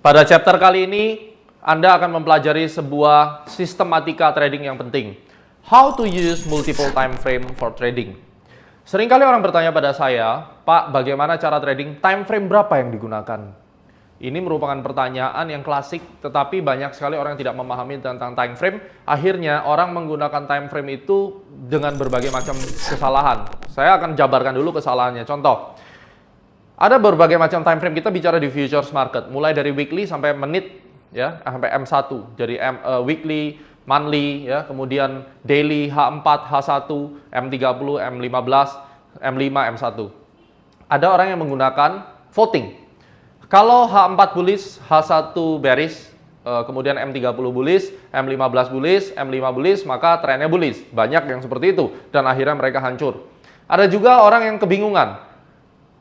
Pada chapter kali ini, Anda akan mempelajari sebuah sistematika trading yang penting. How to use multiple time frame for trading. Seringkali orang bertanya pada saya, Pak, bagaimana cara trading? Time frame berapa yang digunakan? Ini merupakan pertanyaan yang klasik, tetapi banyak sekali orang yang tidak memahami tentang time frame. Akhirnya, orang menggunakan time frame itu dengan berbagai macam kesalahan. Saya akan jabarkan dulu kesalahannya. Contoh, ada berbagai macam time frame. Kita bicara di futures market, mulai dari weekly sampai menit, ya, sampai M1. Jadi weekly, monthly, ya, kemudian daily, H4, H1, M30, M15, M5, M1. Ada orang yang menggunakan voting. Kalau H4 bullish, H1 bearish, kemudian M30 bullish, M15 bullish, M5 bullish, maka trennya bullish. Banyak yang seperti itu, dan akhirnya mereka hancur. Ada juga orang yang kebingungan.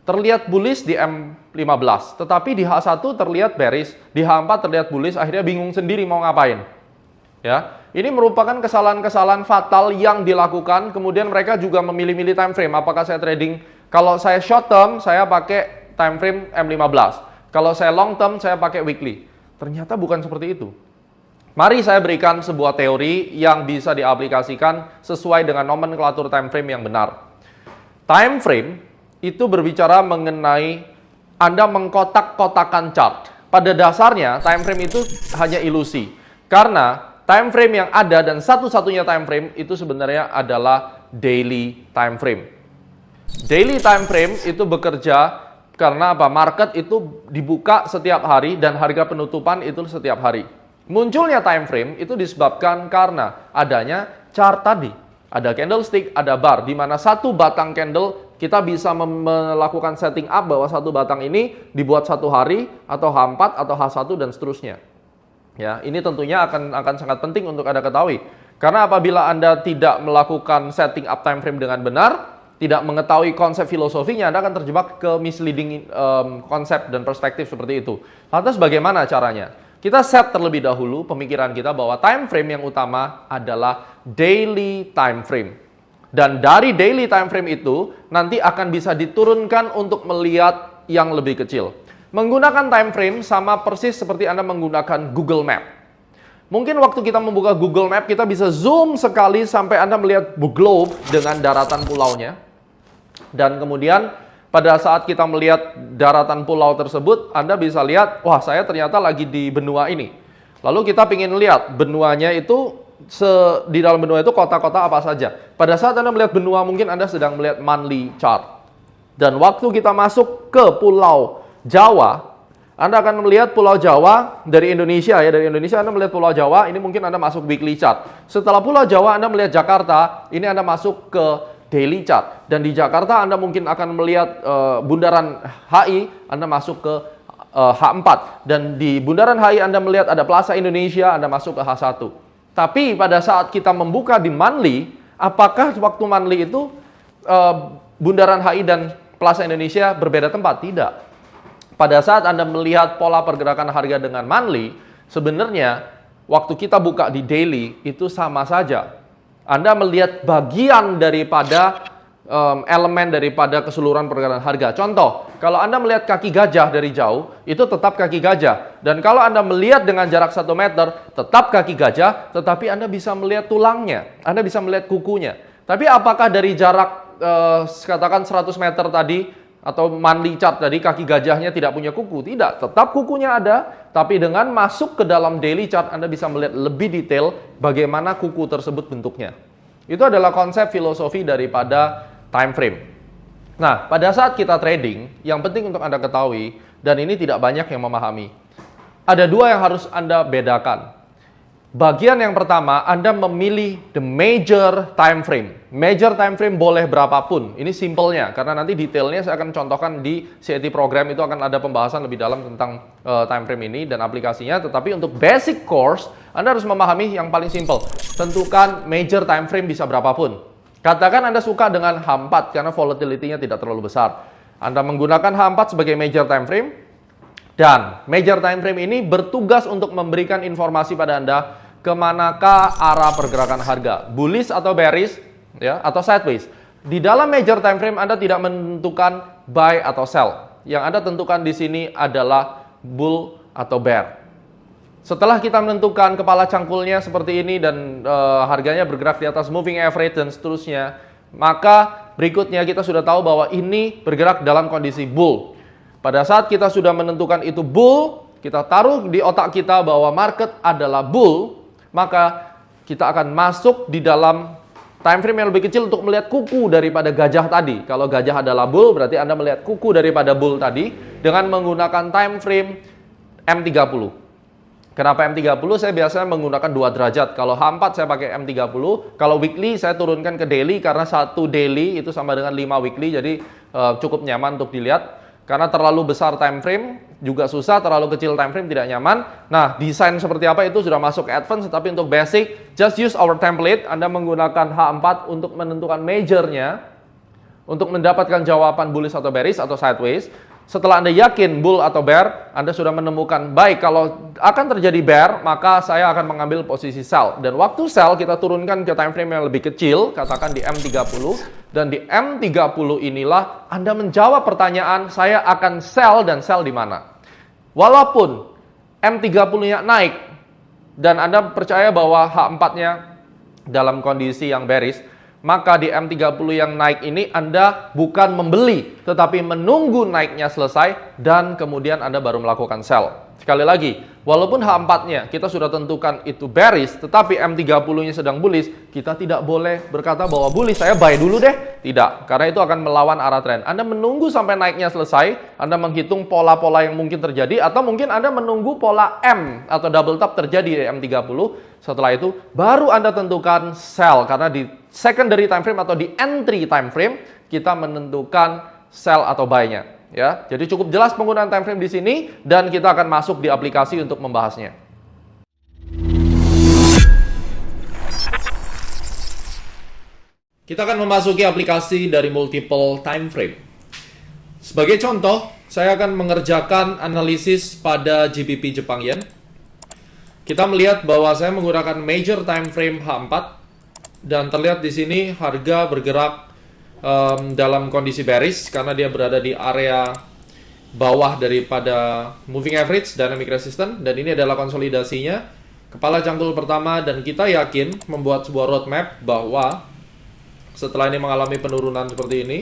Terlihat bullish di M15, tetapi di H1 terlihat bearish, di H4 terlihat bullish, akhirnya bingung sendiri mau ngapain. Ya, ini merupakan kesalahan-kesalahan fatal yang dilakukan, kemudian mereka juga memilih-milih time frame. Apakah saya trading, kalau saya short term, saya pakai time frame M15. Kalau saya long term, saya pakai weekly. Ternyata bukan seperti itu. Mari saya berikan sebuah teori yang bisa diaplikasikan sesuai dengan nomenklatur time frame yang benar. Time frame itu berbicara mengenai Anda mengkotak-kotakan chart. Pada dasarnya, time frame itu hanya ilusi. Karena time frame yang ada dan satu-satunya time frame itu sebenarnya adalah daily time frame. Daily time frame itu bekerja karena apa? Market itu dibuka setiap hari dan harga penutupan itu setiap hari. Munculnya time frame itu disebabkan karena adanya chart tadi. Ada candlestick, ada bar, di mana satu batang candle kita bisa melakukan setting up bahwa satu batang ini dibuat satu hari atau H4 atau H1 dan seterusnya. Ya, ini tentunya akan sangat penting untuk Anda ketahui. Karena apabila Anda tidak melakukan setting up time frame dengan benar, tidak mengetahui konsep filosofinya, Anda akan terjebak ke misleading konsep dan perspektif seperti itu. Lantas bagaimana caranya? Kita set terlebih dahulu pemikiran kita bahwa time frame yang utama adalah daily time frame. Dan dari daily time frame itu nanti akan bisa diturunkan untuk melihat yang lebih kecil. Menggunakan time frame sama persis seperti Anda menggunakan Google Map. Mungkin waktu kita membuka Google Map, kita bisa zoom sekali sampai Anda melihat globe dengan daratan pulaunya. Dan kemudian pada saat kita melihat daratan pulau tersebut, Anda bisa lihat, wah saya ternyata lagi di benua ini. Lalu kita ingin lihat benuanya itu, di dalam benua itu kota-kota apa saja. Pada saat Anda melihat benua, mungkin Anda sedang melihat monthly chart. Dan waktu kita masuk ke Pulau Jawa, Anda akan melihat Pulau Jawa dari Indonesia, ya, dari Indonesia Anda melihat Pulau Jawa, ini mungkin Anda masuk weekly chart. Setelah Pulau Jawa Anda melihat Jakarta, ini Anda masuk ke daily chart. Dan di Jakarta Anda mungkin akan melihat bundaran HI, Anda masuk ke H4. Dan di bundaran HI Anda melihat ada Plaza Indonesia, Anda masuk ke H1. Tapi pada saat kita membuka di monthly, apakah waktu monthly itu bundaran HI dan Plaza Indonesia berbeda tempat? Tidak. Pada saat Anda melihat pola pergerakan harga dengan monthly, sebenarnya waktu kita buka di daily itu sama saja. Anda melihat bagian daripada elemen daripada keseluruhan pergerakan harga. Contoh, kalau Anda melihat kaki gajah dari jauh, itu tetap kaki gajah. Dan kalau Anda melihat dengan jarak 1 meter, tetap kaki gajah, tetapi Anda bisa melihat tulangnya. Anda bisa melihat kukunya. Tapi apakah dari jarak, katakan 100 meter tadi, atau monthly chart tadi, kaki gajahnya tidak punya kuku? Tidak, tetap kukunya ada. Tapi dengan masuk ke dalam daily chart, Anda bisa melihat lebih detail bagaimana kuku tersebut bentuknya. Itu adalah konsep filosofi daripada time frame. Nah, pada saat kita trading, yang penting untuk Anda ketahui, dan ini tidak banyak yang memahami, ada dua yang harus Anda bedakan. Bagian yang pertama, Anda memilih the major time frame. Major time frame boleh berapapun. Ini simpelnya, karena nanti detailnya saya akan contohkan di CAT program, itu akan ada pembahasan lebih dalam tentang time frame ini dan aplikasinya. Tetapi untuk basic course, Anda harus memahami yang paling simpel. Tentukan major time frame bisa berapapun. Katakan Anda suka dengan H4 karena volatility-nya tidak terlalu besar. Anda menggunakan H4 sebagai major time frame. Dan major time frame ini bertugas untuk memberikan informasi pada Anda kemanakah arah pergerakan harga, bullish atau bearish, ya, atau sideways. Di dalam major time frame Anda tidak menentukan buy atau sell. Yang Anda tentukan di sini adalah bull atau bear. Setelah kita menentukan kepala cangkulnya seperti ini dan harganya bergerak di atas moving average dan seterusnya, maka berikutnya kita sudah tahu bahwa ini bergerak dalam kondisi bull. Pada saat kita sudah menentukan itu bull, kita taruh di otak kita bahwa market adalah bull, maka kita akan masuk di dalam time frame yang lebih kecil untuk melihat kuku daripada gajah tadi. Kalau gajah adalah bull, berarti Anda melihat kuku daripada bull tadi dengan menggunakan time frame M30. Kenapa M30? Saya biasanya menggunakan 2 derajat. Kalau H4 saya pakai M30. Kalau weekly saya turunkan ke daily karena 1 daily itu sama dengan 5 weekly. Jadi cukup nyaman untuk dilihat. Karena terlalu besar time frame juga susah, terlalu kecil time frame tidak nyaman. Nah, desain seperti apa itu sudah masuk ke advance, tapi untuk basic, just use our template. Anda menggunakan H4 untuk menentukan majornya, untuk mendapatkan jawaban bullish atau bearish atau sideways. Setelah Anda yakin bull atau bear, Anda sudah menemukan, baik kalau akan terjadi bear, maka saya akan mengambil posisi sell. Dan waktu sell kita turunkan ke time frame yang lebih kecil, katakan di M30. Dan di M30 inilah Anda menjawab pertanyaan, saya akan sell dan sell di mana. Walaupun M30-nya naik, dan Anda percaya bahwa H4-nya dalam kondisi yang bearish, maka di M30 yang naik ini Anda bukan membeli, tetapi menunggu naiknya selesai dan kemudian Anda baru melakukan sell. Sekali lagi, walaupun H4-nya kita sudah tentukan itu bearish, tetapi M30-nya sedang bullish, kita tidak boleh berkata bahwa bullish, saya buy dulu deh. Tidak, karena itu akan melawan arah tren. Anda menunggu sampai naiknya selesai, Anda menghitung pola-pola yang mungkin terjadi, atau mungkin Anda menunggu pola M atau double top terjadi di M30. Setelah itu, baru Anda tentukan sell, karena di secondary time frame atau di entry time frame, kita menentukan sell atau buy-nya. Ya, jadi cukup jelas penggunaan time frame di sini dan kita akan masuk di aplikasi untuk membahasnya. Kita akan memasuki aplikasi dari multiple time frame. Sebagai contoh, saya akan mengerjakan analisis pada GBP Jepang Yen. Kita melihat bahwa saya menggunakan major time frame H4 dan terlihat di sini harga bergerak dalam kondisi bearish karena dia berada di area bawah daripada moving average, dynamic resistance, dan ini adalah konsolidasinya kepala cangkul pertama, dan kita yakin membuat sebuah roadmap bahwa setelah ini mengalami penurunan seperti ini,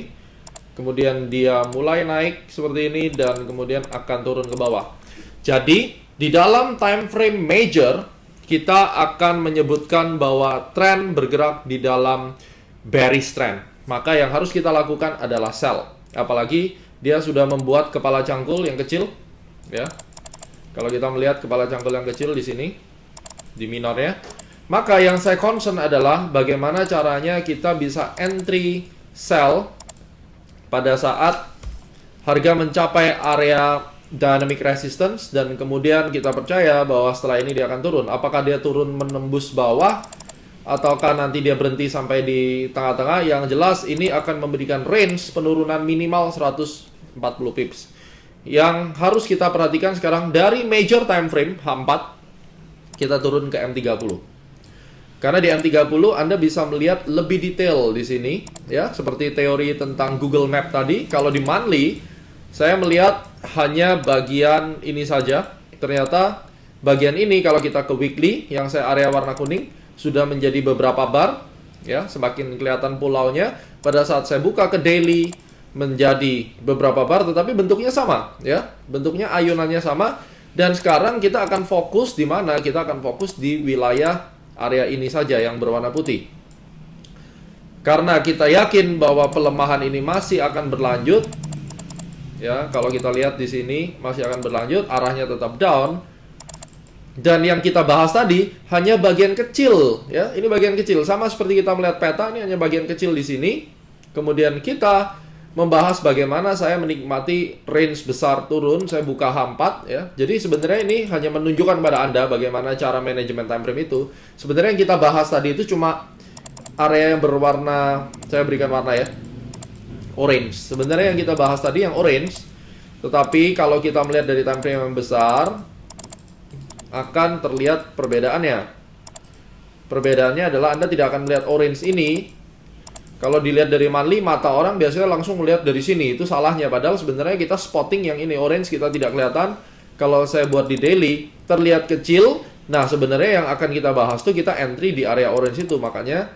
kemudian dia mulai naik seperti ini dan kemudian akan turun ke bawah. Jadi di dalam time frame major kita akan menyebutkan bahwa tren bergerak di dalam bearish trend. Maka yang harus kita lakukan adalah sell. Apalagi dia sudah membuat kepala cangkul yang kecil, ya. Kalau kita melihat kepala cangkul yang kecil di sini, di minornya, maka yang saya concern adalah bagaimana caranya kita bisa entry sell pada saat harga mencapai area dynamic resistance dan kemudian kita percaya bahwa setelah ini dia akan turun. Apakah dia turun menembus bawah ataukah nanti dia berhenti sampai di tengah-tengah? Yang jelas ini akan memberikan range penurunan minimal 140 pips. Yang harus kita perhatikan sekarang dari major time frame H4 kita turun ke M30. Karena di M30 Anda bisa melihat lebih detail di sini, ya, seperti teori tentang Google Map tadi. Kalau di monthly saya melihat hanya bagian ini saja. Ternyata bagian ini kalau kita ke weekly yang saya area warna kuning sudah menjadi beberapa bar, ya, semakin kelihatan pulaunya. Pada saat saya buka ke daily menjadi beberapa bar, tetapi bentuknya sama, ya, bentuknya ayunannya sama. Dan sekarang kita akan fokus di mana? Kita akan fokus di wilayah area ini saja yang berwarna putih. Karena kita yakin bahwa pelemahan ini masih akan berlanjut, ya, kalau kita lihat di sini masih akan berlanjut, arahnya tetap down. Dan yang kita bahas tadi hanya bagian kecil, ya. Ini bagian kecil, sama seperti kita melihat peta, ini hanya bagian kecil di sini. Kemudian kita membahas bagaimana saya menikmati range besar turun, saya buka H4, ya. Jadi sebenarnya ini hanya menunjukkan pada Anda bagaimana cara manajemen time frame itu. Sebenarnya yang kita bahas tadi itu cuma area yang berwarna, saya berikan warna, ya, orange. Sebenarnya yang kita bahas tadi yang orange. Tetapi kalau kita melihat dari time frame yang besar, akan terlihat perbedaannya. Perbedaannya adalah Anda tidak akan melihat orange ini. Kalau dilihat dari monthly, mata orang biasanya langsung melihat dari sini. Itu salahnya. Padahal sebenarnya kita spotting yang ini orange, kita tidak kelihatan. kalau saya buat di daily terlihat kecil. Nah, sebenarnya yang akan kita bahas tuh kita entry di area orange itu. Makanya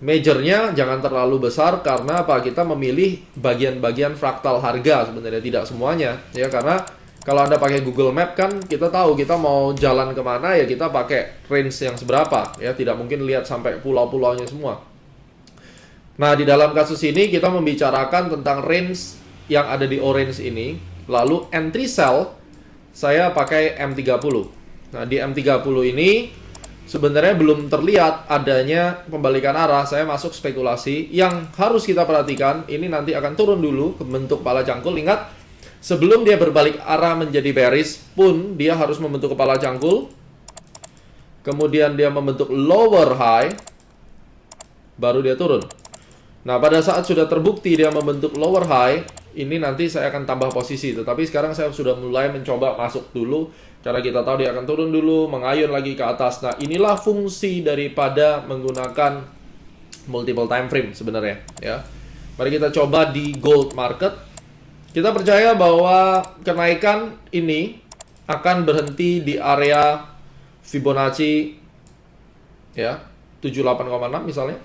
majornya jangan terlalu besar, karena apa? Kita memilih bagian-bagian fraktal harga sebenarnya, tidak semuanya ya. Karena kalau Anda pakai Google Map kan kita tahu kita mau jalan kemana ya, kita pakai range yang seberapa ya, tidak mungkin lihat sampai pulau-pulaunya semua. Nah, di dalam kasus ini kita membicarakan tentang range yang ada di orange ini. Lalu entry cell saya pakai M30. Nah, di M30 ini sebenarnya belum terlihat adanya pembalikan arah. Saya masuk spekulasi. Yang harus kita perhatikan, ini nanti akan turun dulu ke bentuk kepala cangkul. Ingat, sebelum dia berbalik arah menjadi bearish pun dia harus membentuk kepala cangkul. Kemudian dia membentuk lower high, baru dia turun. Nah, pada saat sudah terbukti dia membentuk lower high, ini nanti saya akan tambah posisi. Tetapi sekarang saya sudah mulai mencoba masuk dulu, karena kita tahu dia akan turun dulu, mengayun lagi ke atas. Nah, inilah fungsi daripada menggunakan multiple time frame sebenarnya ya. Mari kita coba di gold market. Kita percaya bahwa kenaikan ini akan berhenti di area Fibonacci ya, 78,6 misalnya.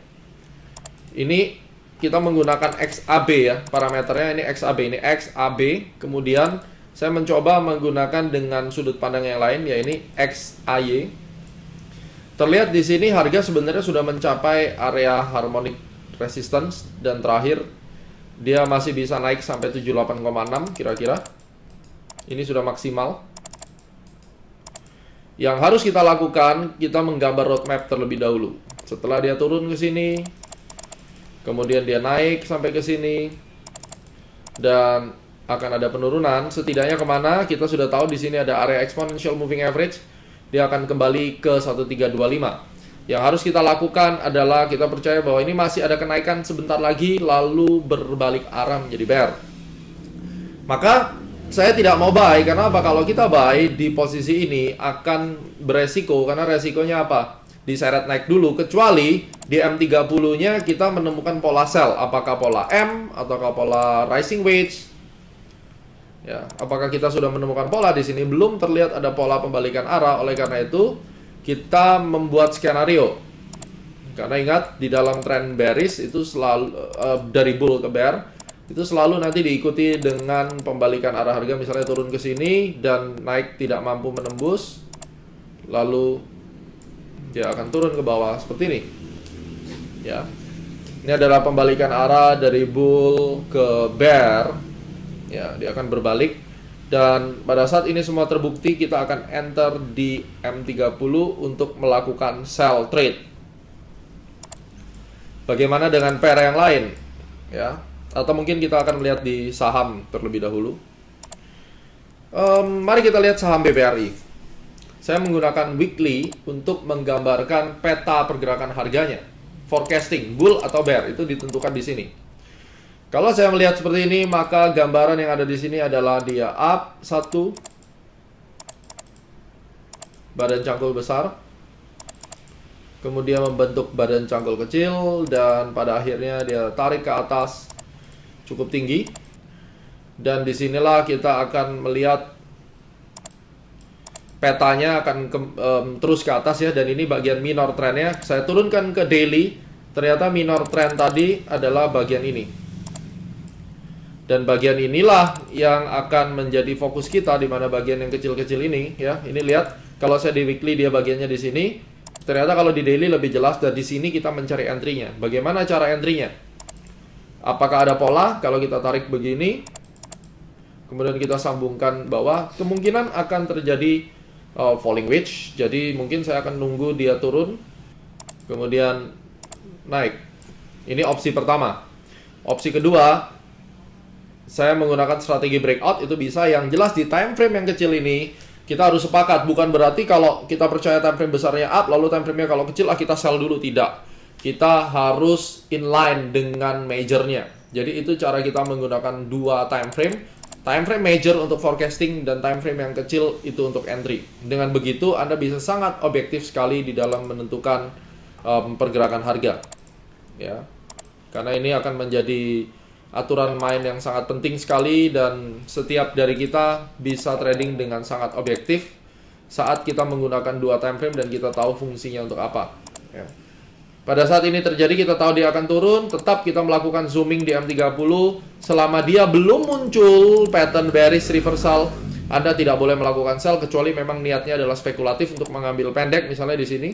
Ini kita menggunakan XAB ya, parameternya ini XAB, ini XAB. Kemudian saya mencoba menggunakan dengan sudut pandang yang lain, ya ini XAY. Terlihat di sini harga sebenarnya sudah mencapai area harmonic resistance, dan terakhir dia masih bisa naik sampai 78,6 kira-kira. Ini sudah maksimal. Yang harus kita lakukan, kita menggambar roadmap terlebih dahulu. Setelah dia turun ke sini, kemudian dia naik sampai ke sini, dan akan ada penurunan. Setidaknya kemana? Kita sudah tahu di sini ada area exponential moving average. Dia akan kembali ke 1325. Yang harus kita lakukan adalah kita percaya bahwa ini masih ada kenaikan sebentar lagi, lalu berbalik arah menjadi bear. Maka saya tidak mau buy, karena apa? Kalau kita buy di posisi ini akan beresiko, karena resikonya apa? Diseret naik dulu, kecuali di M30-nya kita menemukan pola sell, apakah pola M ataukah pola rising wedge. Ya, apakah kita sudah menemukan pola di sini? Belum terlihat ada pola pembalikan arah, oleh karena itu kita membuat skenario. Karena ingat, di dalam trend bearish itu selalu dari bull ke bear itu selalu nanti diikuti dengan pembalikan arah harga, misalnya turun ke sini dan naik tidak mampu menembus, lalu dia akan turun ke bawah seperti ini. Ya. Ini adalah pembalikan arah dari bull ke bear. Ya, dia akan berbalik, dan pada saat ini semua terbukti, kita akan enter di M30 untuk melakukan sell trade. Bagaimana dengan pair yang lain? Ya, atau mungkin kita akan melihat di saham terlebih dahulu. Mari kita lihat saham BBRI. Saya menggunakan weekly untuk menggambarkan peta pergerakan harganya. Forecasting, bull atau bear, itu ditentukan di sini. Kalau saya melihat seperti ini, maka gambaran yang ada di sini adalah dia up 1, badan cangkul besar, kemudian membentuk badan cangkul kecil, dan pada akhirnya dia tarik ke atas cukup tinggi. Dan disinilah kita akan melihat petanya akan terus ke atas ya. Dan ini bagian minor trendnya. Saya turunkan ke daily, ternyata minor trend tadi adalah bagian ini. Dan bagian inilah yang akan menjadi fokus kita, di mana bagian yang kecil-kecil ini ya. Ini lihat, kalau saya di weekly dia bagiannya di sini. Ternyata kalau di daily lebih jelas, dan di sini kita mencari entry-nya. Bagaimana cara entry-nya? Apakah ada pola? Kalau kita tarik begini, kemudian kita sambungkan bawah, kemungkinan akan terjadi falling wedge. Jadi mungkin saya akan nunggu dia turun, kemudian naik. Ini opsi pertama. Opsi kedua, saya menggunakan strategi breakout. Itu bisa yang jelas di time frame yang kecil ini. Kita harus sepakat, bukan berarti kalau kita percaya time frame besarnya up, lalu time frame-nya kalau kecil kita sell dulu. Tidak. Kita harus inline dengan majornya. Jadi itu cara kita menggunakan dua time frame. Time frame major untuk forecasting, dan time frame yang kecil itu untuk entry. Dengan begitu Anda bisa sangat objektif sekali di dalam menentukan pergerakan harga. Ya. Karena ini akan menjadi aturan main yang sangat penting sekali, dan setiap dari kita bisa trading dengan sangat objektif saat kita menggunakan dua time frame dan kita tahu fungsinya untuk apa. Ya. Pada saat ini terjadi, kita tahu dia akan turun, tetap kita melakukan zooming di M30 selama dia belum muncul pattern bearish reversal. Anda tidak boleh melakukan sell kecuali memang niatnya adalah spekulatif untuk mengambil pendek, misalnya di sini.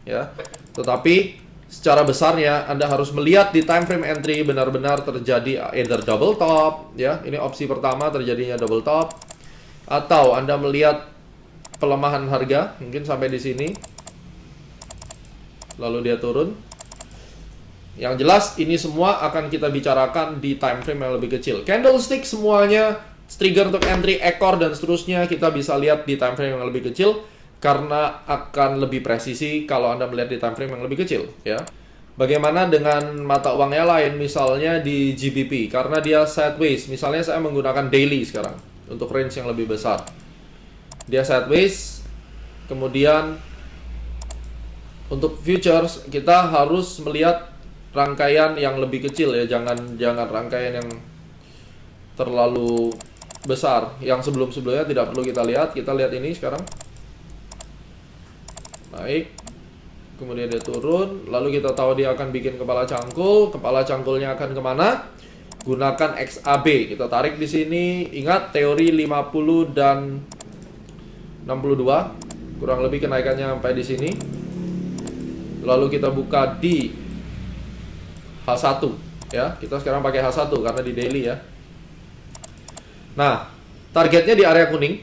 Ya. Tetapi secara besarnya Anda harus melihat di time frame entry benar-benar terjadi either double top, ya. Ini opsi pertama, terjadinya double top, atau Anda melihat pelemahan harga mungkin sampai di sini lalu dia turun. Yang jelas ini semua akan kita bicarakan di time frame yang lebih kecil. Candlestick semuanya, trigger untuk entry, ekor dan seterusnya kita bisa lihat di time frame yang lebih kecil, karena akan lebih presisi kalau Anda melihat di time frame yang lebih kecil, ya. Bagaimana dengan mata uang yang lain, misalnya di GBP, karena dia sideways. Misalnya saya menggunakan daily sekarang untuk range yang lebih besar. Dia sideways, kemudian untuk futures kita harus melihat rangkaian yang lebih kecil, ya. Jangan rangkaian yang terlalu besar. Yang sebelum-sebelumnya tidak perlu kita lihat. Kita lihat ini sekarang. Naik, kemudian dia turun, lalu kita tahu dia akan bikin kepala cangkul. Kepala cangkulnya akan kemana? Gunakan XAB, kita tarik di sini. Ingat teori 50 dan 62, kurang lebih kenaikannya sampai di sini. Lalu kita buka di H1, ya. Kita sekarang pakai H1 karena di daily, ya. Nah, targetnya di area kuning.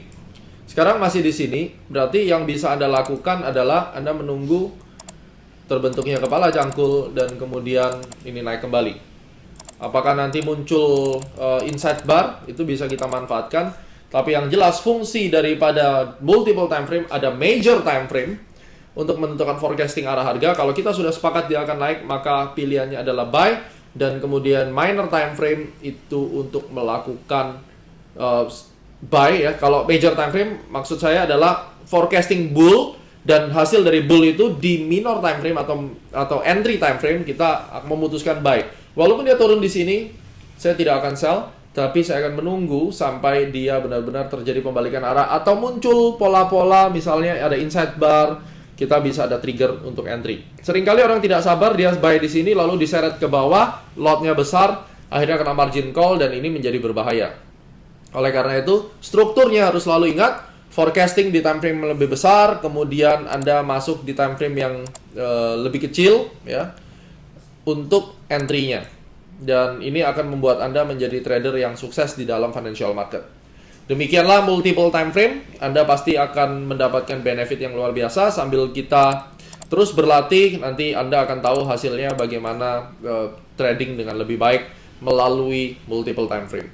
Sekarang masih di sini, berarti yang bisa Anda lakukan adalah Anda menunggu terbentuknya kepala cangkul dan kemudian ini naik kembali. Apakah nanti muncul inside bar, itu bisa kita manfaatkan. Tapi yang jelas fungsi daripada multiple time frame, ada major time frame untuk menentukan forecasting arah harga. Kalau kita sudah sepakat dia akan naik, maka pilihannya adalah buy, dan kemudian minor time frame itu untuk melakukan buy, ya. Kalau major time frame maksud saya adalah forecasting bull, dan hasil dari bull itu di minor time frame atau entry time frame kita memutuskan buy. Walaupun dia turun di sini, saya tidak akan sell, tapi saya akan menunggu sampai dia benar-benar terjadi pembalikan arah atau muncul pola-pola, misalnya ada inside bar, kita bisa ada trigger untuk entry. Seringkali orang tidak sabar, dia buy di sini lalu diseret ke bawah, lotnya besar, akhirnya kena margin call dan ini menjadi berbahaya. Oleh karena itu, strukturnya harus selalu ingat, forecasting di time frame lebih besar, kemudian Anda masuk di time frame yang lebih kecil, ya, untuk entry-nya. Dan ini akan membuat Anda menjadi trader yang sukses di dalam financial market. Demikianlah multiple time frame. Anda pasti akan mendapatkan benefit yang luar biasa sambil kita terus berlatih. Nanti Anda akan tahu hasilnya bagaimana trading dengan lebih baik melalui multiple time frame.